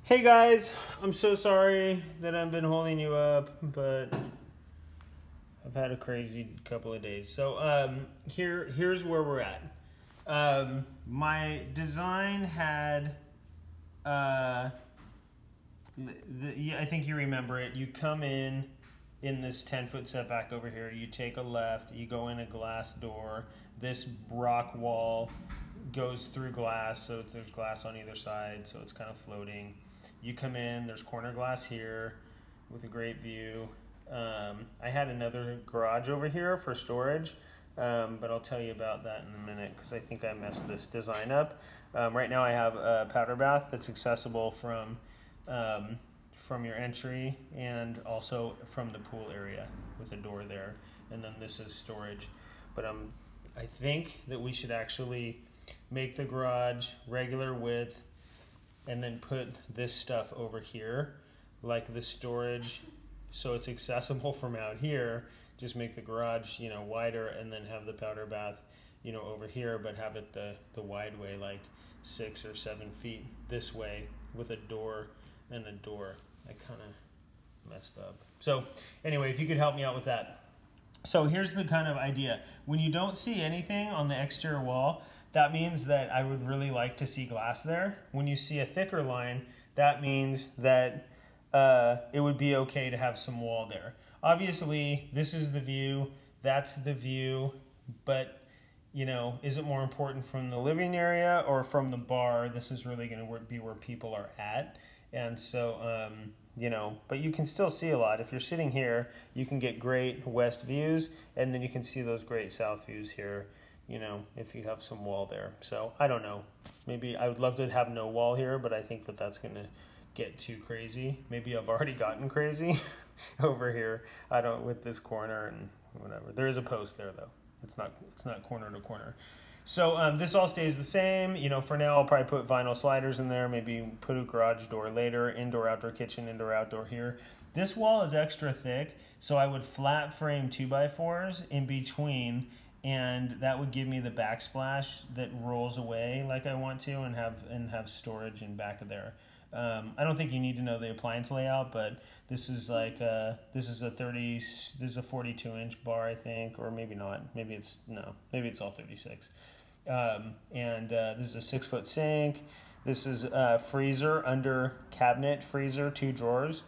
Hey guys, I'm so sorry that I've been holding you up, but I've had a crazy couple of days. So here's where we're at. My design had, uh, I think you remember it. You come in this 10-foot setback over here. You take a left. You go in a glass door. This rock wall goes through glass, so there's glass on either side, so it's kind of floating. You come in, there's corner glass here with a great view. I had another garage over here for storage, but I'll tell you about that in a minute because I think I messed this design up. Right now I have a powder bath that's accessible from your entry and also from the pool area with a door there. And then this is storage. But I think that we should actually make the garage regular width and then put this stuff over here, like the storage, so it's accessible from out here. Just make the garage, wider, and then have the powder bath, over here, but have it the wide way, like 6 or 7 feet this way with a door and a door. I kind of messed up. So anyway, if you could help me out with that. So here's the kind of idea. When you don't see anything on the exterior wall, that means that I would really like to see glass there. When you see a thicker line, that means that it would be okay to have some wall there. Obviously, this is the view, that's the view, but is it more important from the living area or from the bar? This is really going to be where people are at. And so, but you can still see a lot. If you're sitting here, you can get great west views, and then you can see those great south views here, if you have some wall there. So I don't know. Maybe I would love to have no wall here, but I think that that's going to get too crazy. Maybe I've already gotten crazy over here. With this corner and whatever. There is a post there though. It's not corner to corner. So this all stays the same. For now I'll probably put vinyl sliders in there, maybe put a garage door later, indoor outdoor kitchen, indoor outdoor here. This wall is extra thick, so I would flat frame 2x4s in between, and that would give me the backsplash that rolls away like I want to, and have storage in back of there. I don't think you need to know the appliance layout, but this is like this is a 42-inch bar, I think, or maybe not. Maybe it's all 36. This is a 6-foot sink. This is a freezer, under cabinet freezer, 2 drawers.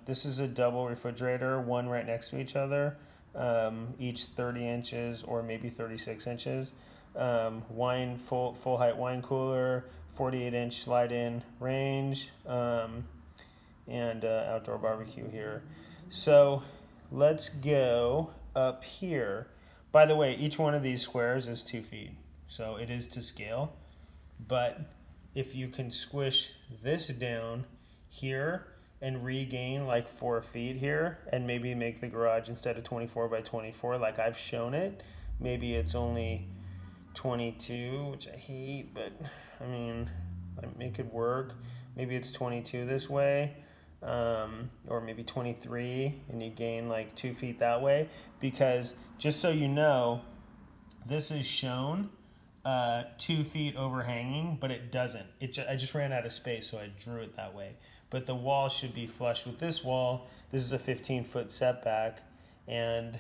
This is a double refrigerator, one right next to each other, each 30 inches or maybe 36 inches. Full height wine cooler, 48-inch slide-in range, and outdoor barbecue here. So let's go up here. By the way, each one of these squares is 2 feet, so it is to scale. But if you can squish this down here and regain like 4 feet here, and maybe make the garage, instead of 24 by 24 like I've shown it, maybe it's only 22, which I hate, but I mean, I make it work. Maybe it's 22 this way, or maybe 23, and you gain like 2 feet that way. Because just so you know, this is shown 2 feet overhanging, but it doesn't. I just ran out of space, so I drew it that way. But the wall should be flush with this wall. This is a 15-foot setback, and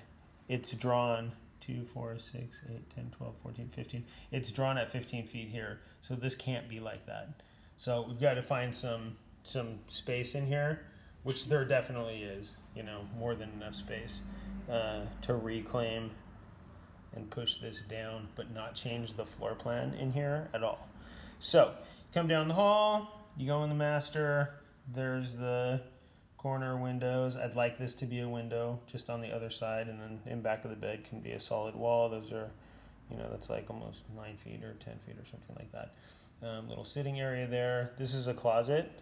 it's drawn 2, 4, 6, 8, 10, 12, 14, 15. It's drawn at 15 feet here, so this can't be like that. So we've got to find some space in here, which there definitely is, more than enough space to reclaim and push this down, but not change the floor plan in here at all. So come down the hall, you go in the master, there's the corner windows. I'd like this to be a window just on the other side, and then in back of the bed can be a solid wall. Those are, that's like almost 9 feet or 10 feet or something like that. Little sitting area there. This is a closet.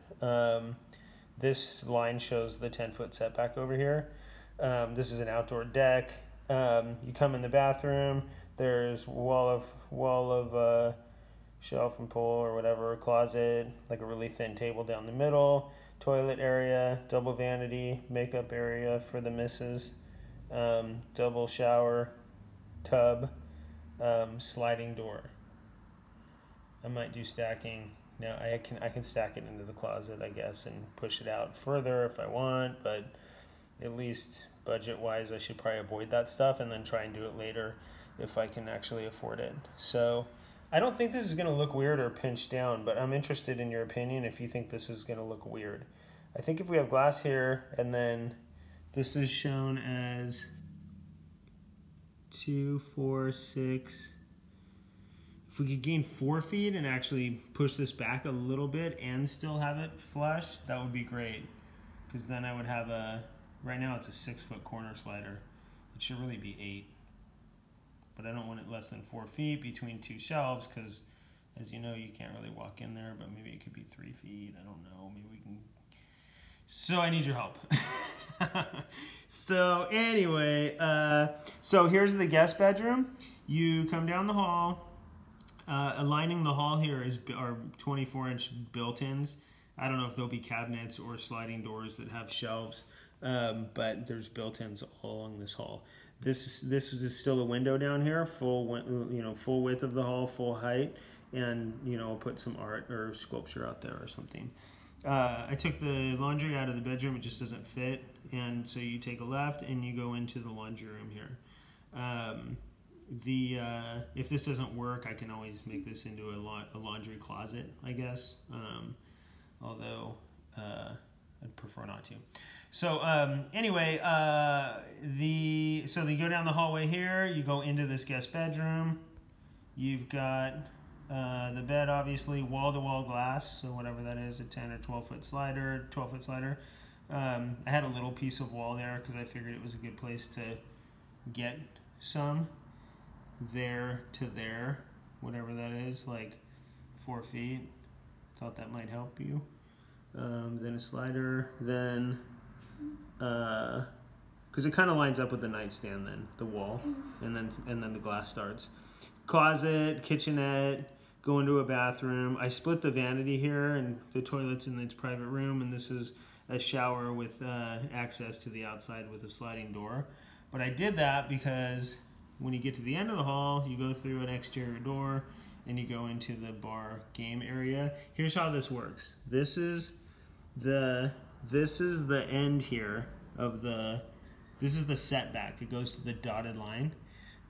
This line shows the 10-foot setback over here. This is an outdoor deck. You come in the bathroom. There's wall of shelf and pull or whatever, closet, like a really thin table down the middle, toilet area, double vanity, makeup area for the missus, double shower, tub, sliding door. I might do stacking now I can stack it into the closet, I guess, and push it out further if I want, but at least budget-wise, I should probably avoid that stuff and then try and do it later if I can actually afford it. So I don't think this is going to look weird or pinched down, but I'm interested in your opinion if you think this is going to look weird. I think if we have glass here and then this is shown as 2, 4, 6. If we could gain 4 feet and actually push this back a little bit and still have it flush, that would be great. Because then I would have right now it's a 6-foot corner slider. It should really be 8. But I don't want it less than 4 feet between 2 shelves because, as you know, you can't really walk in there, but maybe it could be 3 feet. I don't know. Maybe we can. So I need your help. So anyway, so here's the guest bedroom. You come down the hall. Aligning the hall here are 24-inch built-ins. I don't know if there'll be cabinets or sliding doors that have shelves, but there's built-ins all along this hall. This is still a window down here, full width of the hall, full height, and I'll put some art or sculpture out there or something. I took the laundry out of the bedroom; it just doesn't fit, and so you take a left and you go into the laundry room here. If this doesn't work, I can always make this into a laundry closet, I guess. Although I'd prefer not to. So anyway, so you go down the hallway here. You go into this guest bedroom. You've got the bed, obviously, wall-to-wall glass. So whatever that is, a 10 or 12-foot slider, 12-foot slider. I had a little piece of wall there because I figured it was a good place to get some. There to there, whatever that is, like 4 feet. Thought that might help you. Then a slider, then because it kind of lines up with the nightstand, then the wall, and then the glass starts. Closet, kitchenette, go into a bathroom. I split the vanity here, and the toilet's in its private room, and this is a shower with access to the outside with a sliding door. But I did that because when you get to the end of the hall, you go through an exterior door and you go into the bar game area. Here's how this works. This is the end here of this is the setback. It goes to the dotted line.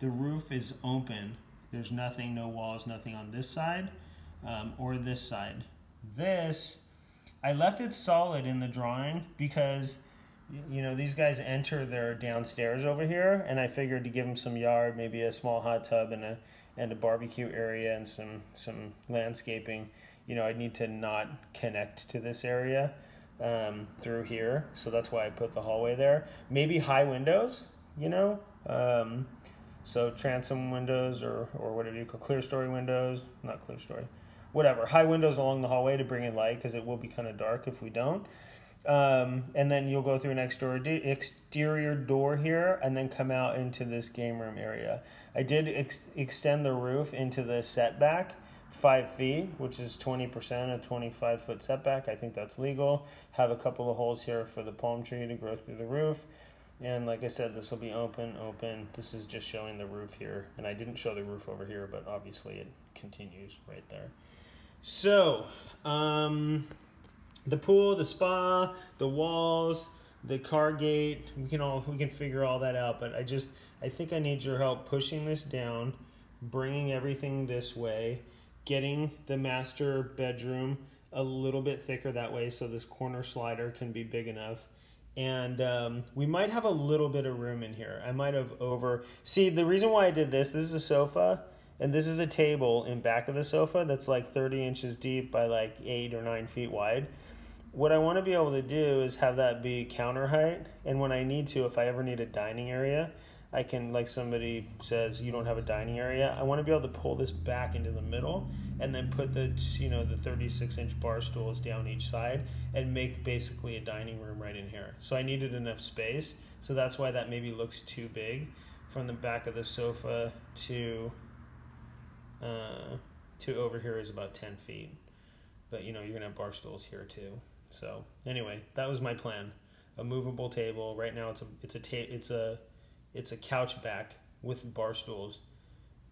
The roof is open. There's nothing, no walls, nothing on this side or this side. This, I left it solid in the drawing because these guys enter their downstairs over here, and I figured to give them some yard, maybe a small hot tub and a barbecue area and some landscaping. I'd need to not connect to this area through here, so that's why I put the hallway there. Maybe high windows, so transom windows or whatever you call clear story windows, not clear story, whatever, high windows along the hallway to bring in light because it will be kind of dark if we don't. And then you'll go through an exterior door here and then come out into this game room area. I did extend the roof into the setback 5 feet, which is 20%, a 25-foot setback. I think that's legal. Have a couple of holes here for the palm tree to grow through the roof. And like I said, this will be open. This is just showing the roof here. And I didn't show the roof over here, but obviously it continues right there. So, the pool, the spa, the walls, the car gate, we can figure all that out, but I think I need your help pushing this down, bringing everything this way, getting the master bedroom a little bit thicker that way so this corner slider can be big enough. And we might have a little bit of room in here. I might have see, the reason why I did this is a sofa, and this is a table in back of the sofa that's like 30 inches deep by like 8 or 9 feet wide. What I want to be able to do is have that be counter height, and when I need to, if I ever need a dining area, I can, like somebody says, you don't have a dining area, I want to be able to pull this back into the middle and then put the 36-inch bar stools down each side and make basically a dining room right in here. So I needed enough space, so that's why that maybe looks too big from the back of the sofa to over here is about 10 feet. But you're gonna have bar stools here too. So anyway, that was my plan. A movable table. Right now it's a couch back with bar stools,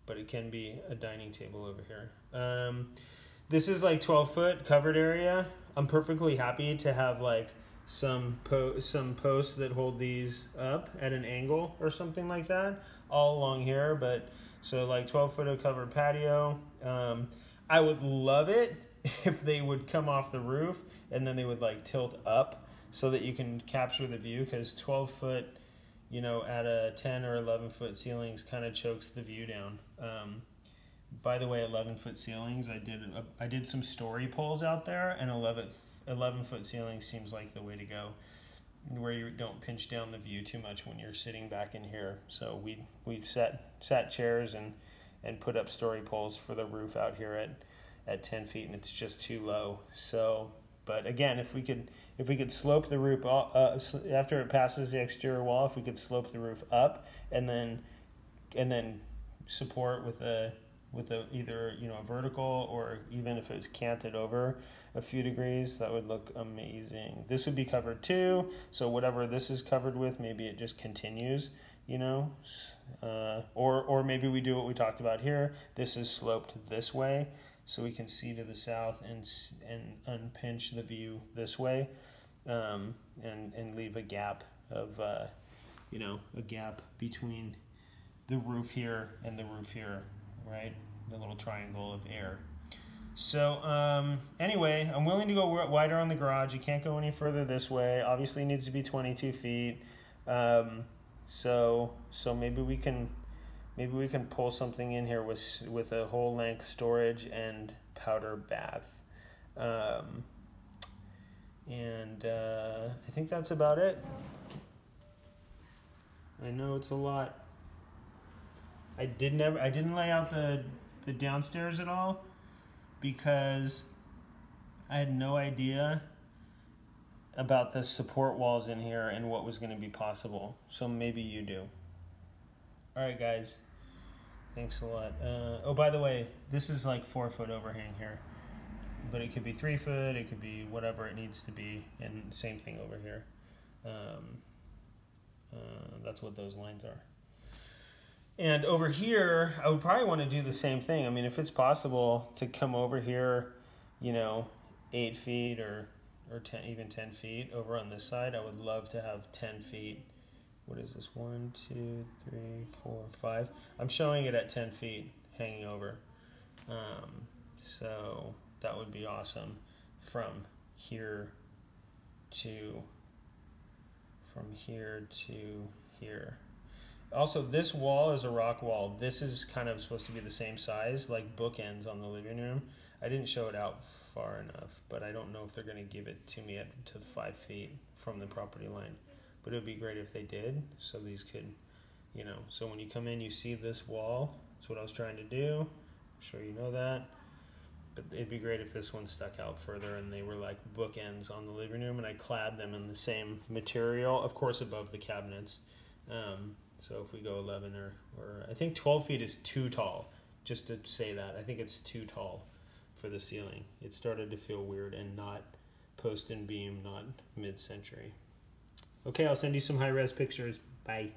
but it can be a dining table over here. this is like 12-foot covered area. I'm perfectly happy to have like some posts that hold these up at an angle or something like that all along here. But so like 12-foot of covered patio. I would love it if they would come off the roof and then they would like tilt up so that you can capture the view, because 12-foot, you know, at a 10 or 11-foot ceilings kind of chokes the view down. By the way, 11-foot ceilings, I did some story polls out there, and 11-foot ceilings seems like the way to go, where you don't pinch down the view too much when you're sitting back in here. So we sat chairs and put up story poles for the roof out here at 10 feet, and it's just too low. So, but again, if we could slope the roof after it passes the exterior wall, if we could slope the roof up and then support with either, you know, a vertical, or even if it was canted over a few degrees, that would look amazing. This would be covered too, so whatever this is covered with, maybe it just continues, you know, or maybe we do what we talked about here. This is sloped this way, so we can see to the south and unpinch the view this way, and leave a gap of you know, a gap between the roof here and the roof here, right? The little triangle of air. So anyway, I'm willing to go wider on the garage. You can't go any further this way. Obviously it needs to be 22 feet. So maybe we can pull something in here with a whole length storage and powder bath. I think that's about it. I know it's a lot. I didn't lay out the downstairs at all because I had no idea about the support walls in here and what was going to be possible. So maybe you do. All right, guys. Thanks a lot. Oh, by the way, this is like 4-foot overhang here, but it could be 3 foot. It could be whatever it needs to be, and same thing over here. That's what those lines are. And over here, I would probably want to do the same thing. I mean, if it's possible to come over here, you know, 8 feet or 10, even 10 feet over on this side, I would love to have 10 feet. What is this? 1, 2, 3, 4, 5. I'm showing it at 10 feet hanging over. So that would be awesome from here to here. Also, this wall is a rock wall. This is kind of supposed to be the same size, like bookends on the living room. I didn't show it out far enough, but I don't know if they're going to give it to me to 5 feet from the property line. But it would be great if they did, so these could, you know, so when you come in, you see this wall. That's what I was trying to do. I'm sure you know that. But it'd be great if this one stuck out further and they were like bookends on the living room, and I clad them in the same material, of course, above the cabinets. So if we go 11 or I think 12 feet is too tall, just to say that. I think it's too tall for the ceiling. It started to feel weird and not post and beam, not mid-century. Okay, I'll send you some high-res pictures. Bye.